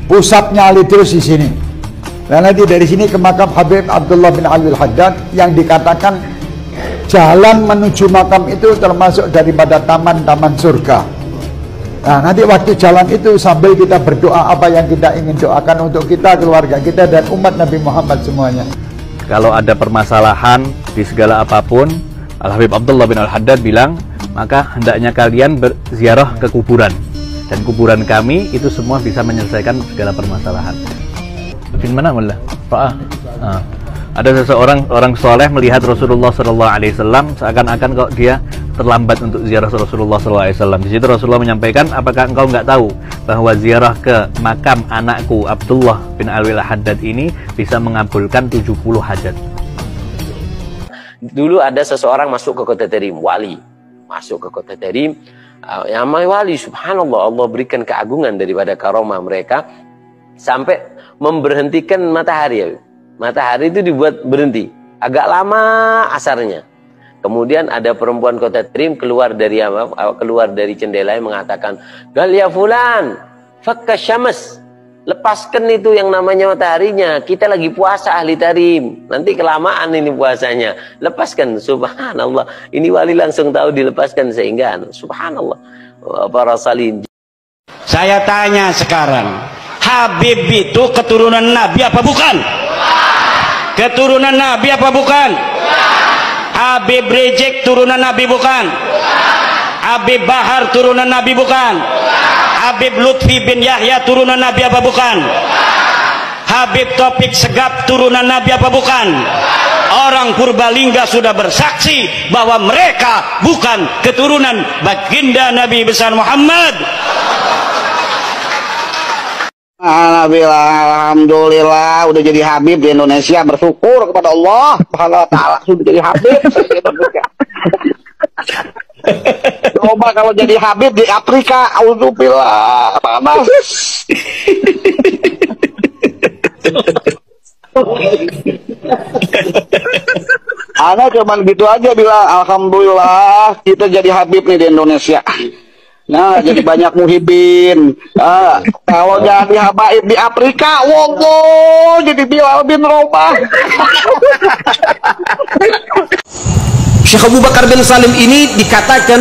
pusatnya Ali terus di sini. Dan nanti dari sini ke makam Habib Abdullah bin Ali Al-Haddad yang dikatakan jalan menuju makam itu termasuk daripada taman-taman surga. Nah, nanti waktu jalan itu sambil kita berdoa apa yang kita ingin doakan untuk kita, keluarga kita, dan umat Nabi Muhammad semuanya. Kalau ada permasalahan di segala apapun, Al-Habib Abdullah bin Al-Haddad bilang, maka hendaknya kalian berziarah ke kuburan. Dan kuburan kami itu semua bisa menyelesaikan segala permasalahan. Di mana mullah? Ada seseorang orang soleh melihat Rasulullah SAW seakan-akan kok dia terlambat untuk ziarah Rasulullah SAW. Di situ Rasulullah menyampaikan, apakah engkau nggak tahu bahwa ziarah ke makam anakku Abdullah bin Ali Al-Haddad ini bisa mengabulkan 70 hajat. Dulu ada seseorang masuk ke kota Tarim, wali masuk ke kota Tarim, yang wali, subhanallah, Allah berikan keagungan daripada karomah mereka sampai memberhentikan matahari. Matahari itu dibuat berhenti agak lama asarnya. Kemudian ada perempuan kota Tarim keluar dari jendela yang mengatakan, "Gal ya fulan, fakka syams." Lepaskan itu yang namanya mataharinya. Kita lagi puasa ahli Tarim. Nanti kelamaan ini puasanya. Lepaskan. Subhanallah. Ini wali langsung tahu dilepaskan sehingga subhanallah. Para salin. Saya tanya sekarang, Habib itu keturunan Nabi apa bukan? Keturunan Nabi apa bukan? Habib Rejek turunan Nabi bukan? Habib Bahar turunan Nabi bukan? Habib Lutfi bin Yahya turunan Nabi apa bukan? Habib Topik Segap turunan Nabi apa bukan? Orang Purbalingga sudah bersaksi bahwa mereka bukan keturunan baginda Nabi besar Muhammad. Alhamdulillah udah jadi Habib di Indonesia, bersyukur kepada Allah Subhanahu wa taala sudah jadi Habib di Indonesia. Coba kalau jadi Habib di Afrika, auzubillah, panas. Anak cuman gitu aja bilang, alhamdulillah kita jadi Habib nih di Indonesia. Nah, jadi banyak muhibin. Kalau jadi habaib di Afrika, wogo, jadi Bilal bin Rabah. Syekh Abu Bakar bin Salim ini dikatakan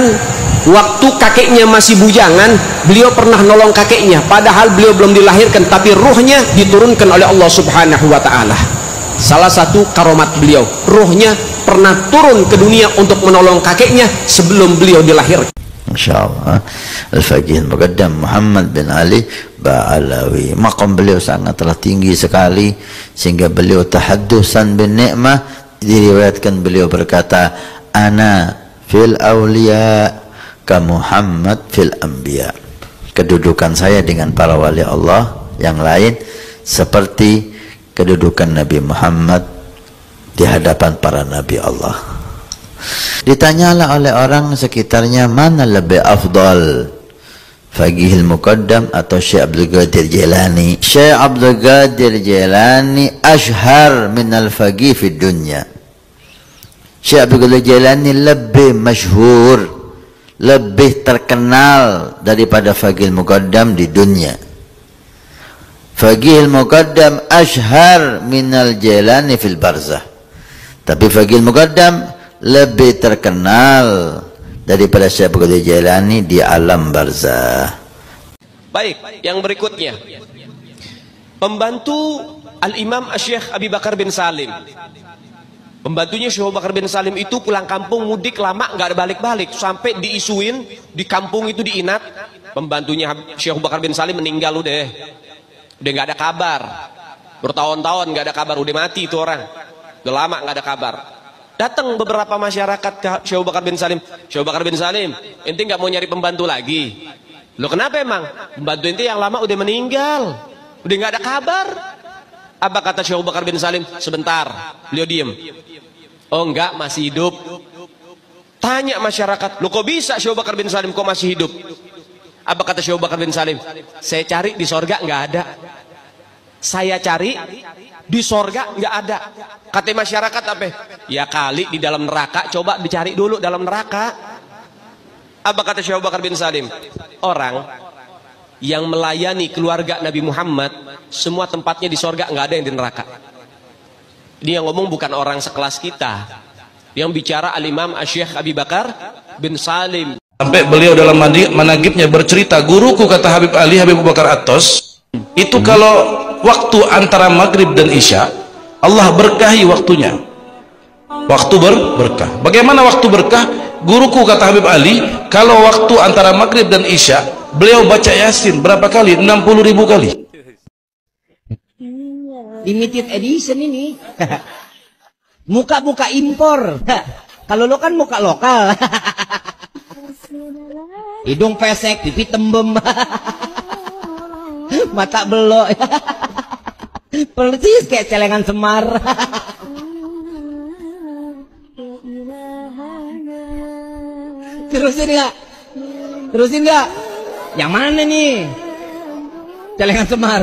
waktu kakeknya masih bujangan, beliau pernah nolong kakeknya, padahal beliau belum dilahirkan, tapi ruhnya diturunkan oleh Allah Subhanahu wa Ta'ala. Salah satu karomat beliau, ruhnya pernah turun ke dunia untuk menolong kakeknya sebelum beliau dilahirkan. InsyaAllah Al-Faqih Muqaddam Muhammad bin Ali Ba'alawi, maqam beliau sangatlah tinggi sekali sehingga beliau tahaddusan bin ni'mah. Diriwayatkan beliau berkata, ana fil awliya ka Muhammad fil anbiya. Kedudukan saya dengan para wali Allah yang lain seperti kedudukan Nabi Muhammad di hadapan para nabi Allah. Ditanyalah oleh orang sekitarnya, mana lebih afdal, Faqihul Muqaddam atau Syekh Abdul Qadir Jilani? Syekh Abdul Qadir Jilani ashhar min al-faqih fi dunya. Syekh Abdul Qadir Jilani lebih masyhur, lebih terkenal daripada Faqihul Muqaddam di dunia. Faqihul Muqaddam ashhar min al-Jilani fil barzah. Tapi Faqihul Muqaddam lebih terkenal daripada Syekh Abdul Qadir Jilani di alam barzah. Baik, yang berikutnya, pembantu Al-Imam Syekh Abi Bakar bin Salim. Pembantunya Syekh Abu Bakar bin Salim itu pulang kampung mudik lama nggak ada balik-balik, sampai diisuin di kampung itu diinat, pembantunya Syekh Abu Bakar bin Salim meninggal udah nggak ada kabar, bertahun-tahun nggak ada kabar, udah mati itu orang, udah lama nggak ada kabar. Datang beberapa masyarakat ke Syekh Abu Bakar bin Salim, Syekh Abu Bakar bin Salim, ente nggak mau nyari pembantu lagi? Lo kenapa emang? Pembantu ente yang lama udah meninggal, udah nggak ada kabar. Apa kata Syekh Abu Bakar bin Salim? Sebentar, beliau diem. Oh enggak, masih hidup. Tanya masyarakat, lo kok bisa Syekh Abu Bakar bin Salim kok masih hidup? Apa kata Syekh Abu Bakar bin Salim? Saya cari di sorga nggak ada. Saya cari di sorga nggak ada. Kata masyarakat apa? Ya kali di dalam neraka, coba dicari dulu dalam neraka. Apa kata Syekh Abu Bakar bin Salim? Orang yang melayani keluarga Nabi Muhammad, semua tempatnya di sorga, nggak ada yang di neraka. Ini yang ngomong bukan orang sekelas kita. Yang bicara Al-Imam Syekh Abi Bakar bin Salim. Sampai beliau dalam managibnya bercerita, guruku kata Habib Ali, Habib Abu Bakar Atos, itu kalau waktu antara maghrib dan isya, Allah berkahi waktunya. Waktu berkah. Bagaimana waktu berkah? Guruku kata Habib Ali, kalau waktu antara maghrib dan isya, beliau baca Yasin berapa kali? 60.000 kali. Limited edition ini. Muka-muka impor. Kalau lo kan muka lokal. Hidung pesek, pipi tembem. Mata belok. Persis kayak celengan Semar. Terusin nggak? Terusin nggak? Yang mana nih? Celengan Semar.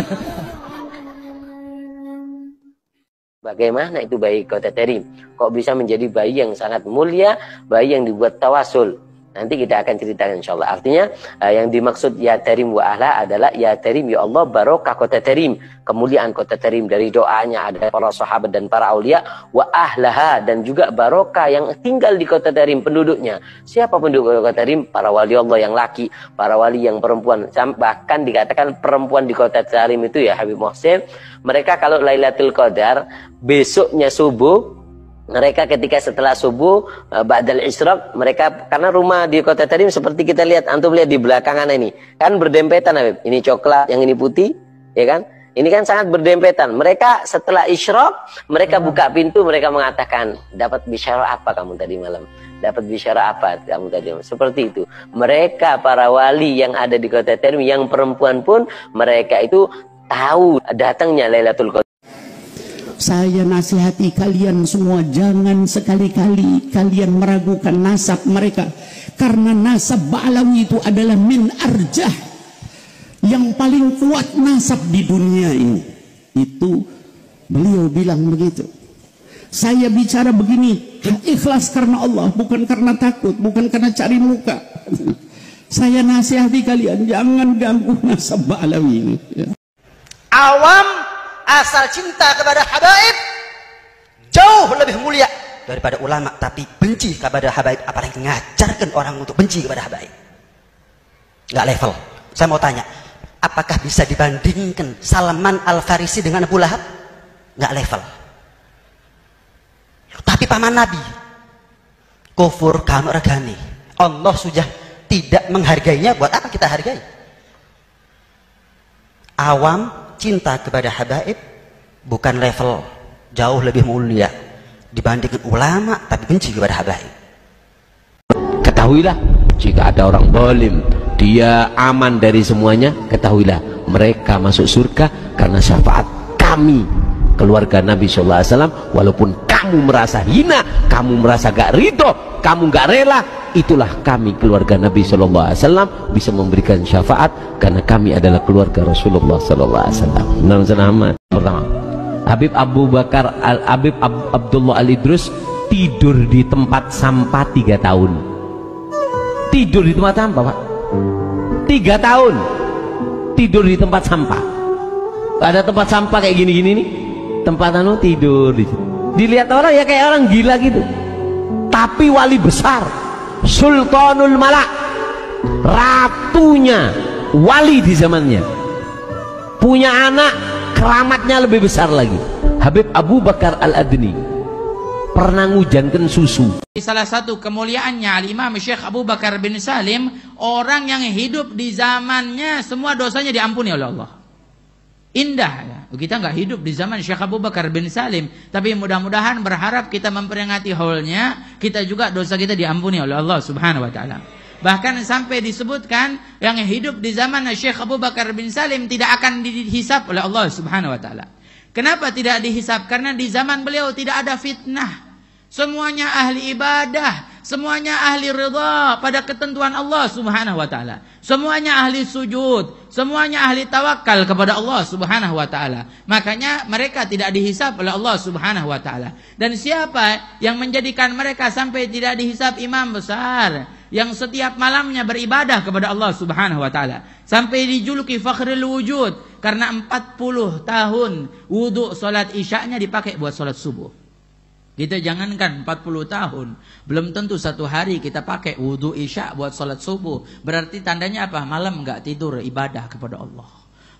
Bagaimana itu bayi Kota Terim? Kok bisa menjadi bayi yang sangat mulia, bayi yang dibuat tawasul? Nanti kita akan ceritakan insyaAllah. Artinya yang dimaksud ya Terim wa ahla adalah ya Terim ya Allah barokah Kota Terim. Kemuliaan Kota Terim dari doanya ada para sahabat dan para aulia. Wa ahlaha, dan juga barokah yang tinggal di Kota Terim penduduknya. Siapa penduduk Kota Terim? Para wali Allah yang laki, para wali yang perempuan. Bahkan dikatakan perempuan di Kota Terim itu ya Habib Mohsin, mereka kalau Lailatul Qadar besoknya subuh, mereka ketika setelah subuh ba'dal isyraq, mereka karena rumah di Kota Terim seperti kita lihat, antum lihat di belakangan ini kan berdempetan Habib. Ini coklat, yang ini putih, ya kan? Ini kan sangat berdempetan. Mereka setelah isyraq, mereka buka pintu, mereka mengatakan, dapat bisyarah apa kamu tadi malam? Dapat bisyarah apa kamu tadi malam? Seperti itu. Mereka para wali yang ada di Kota Terim, yang perempuan pun mereka itu tahu datangnya Lailatul Qadar. Saya nasihati kalian semua, jangan sekali-kali kalian meragukan nasab mereka, karena nasab Ba'alawi itu adalah min arjah, yang paling kuat nasab di dunia ini. Itu beliau bilang begitu. Saya bicara begini ikhlas karena Allah, bukan karena takut, bukan karena cari muka. Saya nasihati kalian, jangan ganggu nasab Ba'alawi ini. Awam asal cinta kepada habaib jauh lebih mulia daripada ulama, tapi benci kepada habaib, apalagi ngajarkan orang untuk benci kepada habaib. Nggak level. Saya mau tanya, apakah bisa dibandingkan Salman Al-Farisi dengan Abu Lahab? Nggak level. Tapi paman Nabi kufur kamu regani, Allah sudah tidak menghargainya, buat apa kita hargai? Awam cinta kepada habaib bukan level, jauh lebih mulia dibandingkan ulama, tapi benci kepada habaib. Ketahuilah, jika ada orang zalim, dia aman dari semuanya, ketahuilah mereka masuk surga karena syafaat kami, keluarga Nabi SAW. Walaupun kamu merasa hina, kamu merasa gak ridho, kamu gak rela, itulah kami keluarga Nabi SAW bisa memberikan syafaat karena kami adalah keluarga Rasulullah SAW. Nama pertama, Habib Abu Bakar Habib Abdullah Al-Idrus tidur di tempat sampah 3 tahun. Tidur di tempat sampah, Pak. 3 tahun tidur di tempat sampah. Ada tempat sampah kayak gini-gini nih, tempat tidur di situ. Dilihat orang ya kayak orang gila gitu, tapi wali besar, Sultanul Malak, ratunya wali di zamannya, punya anak keramatnya lebih besar lagi. Habib Abu Bakar Al-Adni pernah ngujankan susu. Salah satu kemuliaannya Al-Imam Syekh Abu Bakar bin Salim, orang yang hidup di zamannya semua dosanya diampuni oleh Allah. Indah ya. Kita nggak hidup di zaman Syekh Abu Bakar bin Salim, tapi mudah-mudahan berharap kita memperingati haulnya, kita juga dosa kita diampuni oleh Allah Subhanahu wa taala. Bahkan sampai disebutkan yang hidup di zaman Syekh Abu Bakar bin Salim tidak akan dihisab oleh Allah Subhanahu wa taala. Kenapa tidak dihisab? Karena di zaman beliau tidak ada fitnah. Semuanya ahli ibadah, semuanya ahli ridha pada ketentuan Allah Subhanahu wa taala. Semuanya ahli sujud, semuanya ahli tawakal kepada Allah Subhanahu wa taala. Makanya mereka tidak dihisab oleh Allah Subhanahu wa taala. Dan siapa yang menjadikan mereka sampai tidak dihisab? Imam besar yang setiap malamnya beribadah kepada Allah Subhanahu wa taala. Sampai dijuluki fakhrul wujud karena 40 tahun wudhu salat isya'nya dipakai buat salat subuh. Kita jangankan 40 tahun, belum tentu satu hari kita pakai wudhu isya buat salat subuh. Berarti tandanya apa? Malam enggak tidur ibadah kepada Allah,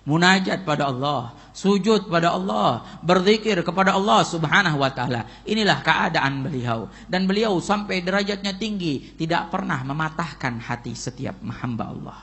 munajat pada Allah, sujud pada Allah, berzikir kepada Allah subhanahu wa ta'ala. Inilah keadaan beliau. Dan beliau sampai derajatnya tinggi, tidak pernah mematahkan hati setiap hamba Allah,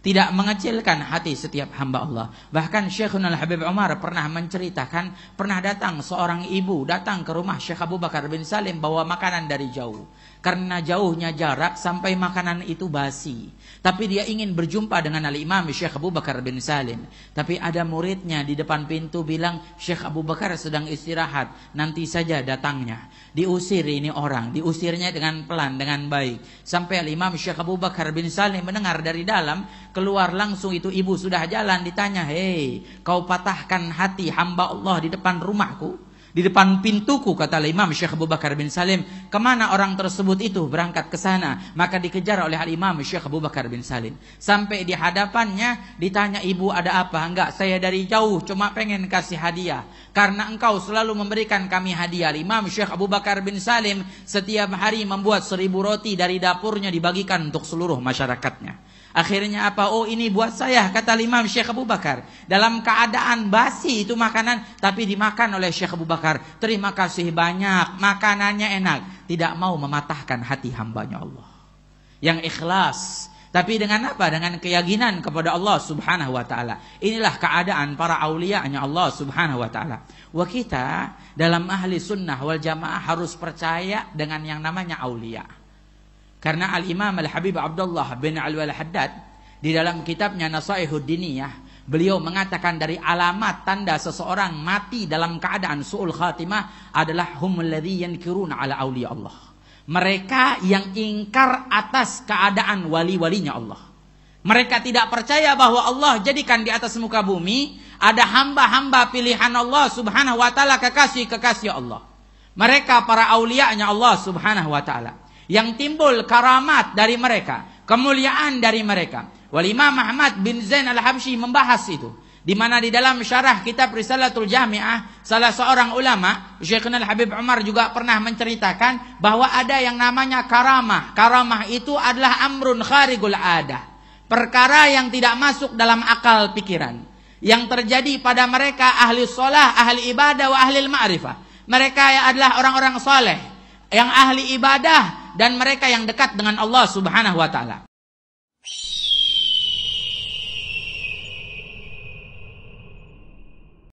tidak mengecilkan hati setiap hamba Allah. Bahkan Syekhuna Al-Habib Umar pernah menceritakan, pernah datang seorang ibu datang ke rumah Syekh Abu Bakar bin Salim bawa makanan dari jauh. Karena jauhnya jarak sampai makanan itu basi. Tapi dia ingin berjumpa dengan Al-Imam Syekh Abu Bakar bin Salim. Tapi ada muridnya di depan pintu bilang, Syekh Abu Bakar sedang istirahat, nanti saja datangnya. Diusir ini orang, diusirnya dengan pelan, dengan baik. Sampai Al-Imam Syekh Abu Bakar bin Salim mendengar dari dalam, keluar langsung itu ibu sudah jalan, ditanya, hei, kau patahkan hati hamba Allah di depan rumahku, di depan pintuku, kata Imam Syekh Abu Bakar bin Salim. Kemana orang tersebut itu? Berangkat ke sana. Maka dikejar oleh Imam Syekh Abu Bakar bin Salim. Sampai di hadapannya ditanya, ibu ada apa? Enggak, saya dari jauh cuma pengen kasih hadiah, karena engkau selalu memberikan kami hadiah. Imam Syekh Abu Bakar bin Salim setiap hari membuat 1000 roti dari dapurnya dibagikan untuk seluruh masyarakatnya. Akhirnya apa? Oh, ini buat saya, kata Imam Syekh Abu Bakar. Dalam keadaan basi itu makanan, tapi dimakan oleh Syekh Abu Bakar. Terima kasih banyak, makanannya enak. Tidak mau mematahkan hati hambanya Allah yang ikhlas. Tapi dengan apa? Dengan keyakinan kepada Allah subhanahu wa ta'ala. Inilah keadaan para awliya'nya Allah subhanahu wa ta'ala. Wa kita dalam ahli sunnah wal jamaah harus percaya dengan yang namanya awliya'. Karena Al-Imam Al-Habib Abdullah bin Alwi Al-Haddad di dalam kitabnya Nasaihud Diniyah, beliau mengatakan dari alamat tanda seseorang mati dalam keadaan su'ul khatimah adalah humul ladzi yankiruna ala awliya Allah. Mereka yang ingkar atas keadaan wali-walinya Allah. Mereka tidak percaya bahwa Allah jadikan di atas muka bumi ada hamba-hamba pilihan Allah subhanahu wa ta'ala, kekasih-kekasih Allah. Mereka para awliya'nya Allah subhanahu wa ta'ala, yang timbul karamat dari mereka, kemuliaan dari mereka. Wal Imam Ahmad bin Zain Al-Habsyi membahas itu, di mana di dalam syarah kitab Risalatul Jami'ah, salah seorang ulama, Syekhuna Al-Habib Umar juga pernah menceritakan bahwa ada yang namanya karamah. Karamah itu adalah amrun kharigul adah, perkara yang tidak masuk dalam akal pikiran, yang terjadi pada mereka ahli sholah, ahli ibadah, wa ahli ma'rifah. Mereka adalah orang-orang soleh, yang ahli ibadah, dan mereka yang dekat dengan Allah subhanahu wa ta'ala.